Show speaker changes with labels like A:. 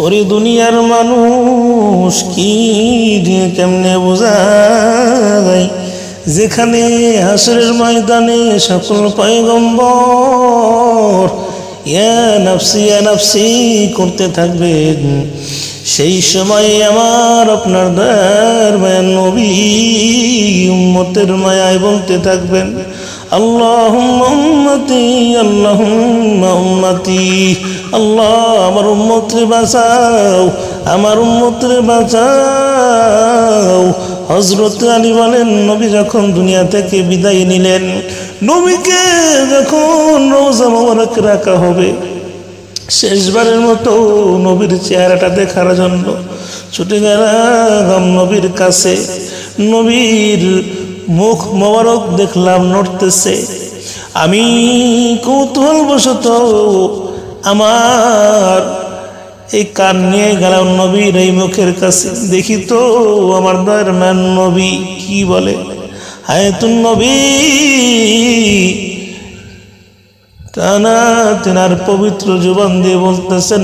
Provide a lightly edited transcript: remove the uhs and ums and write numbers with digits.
A: ওরে দুনিয়ার মানুষ কি দিয়ে কেমনে বোঝায়, যেখানে হাসরের ময়দানে সকল পয়গম্বর ইয়া নাফসি করতে থাকবেন, সেই সময় আমার আপনার দয়ার মায়ার নবী উম্মতের মায়ায় বলতে থাকবেন, আল্লাহুম্মা উম্মতি আল্লাহুম্মা উম্মতি, আল্লাহ আমার উম্মতরে বাঁচাও, আমার উম্মতরে বাঁচাও। হযরত আলী বলেন, নবী যখন দুনিয়া থেকে বিদায় নিলেন, নবীকে যখন রওজা মোবারক রাখা হবে, শেষবারের মতো নবীর চেহারাটা দেখার জন্য ছুটে গেলাম নবীর কাছে। নবীর মুখ মোবারক দেখলাম নড়তেছে। আমি কৌতূহলবশত আমার এই কান নিয়ে গেলাম নবীর এই মুখের কাছে, দেখি তো আমার দয়ার মান নবী কি বলে। হায়াতুন নবী তেনার পবিত্র জবান দিয়ে বলতেছেন,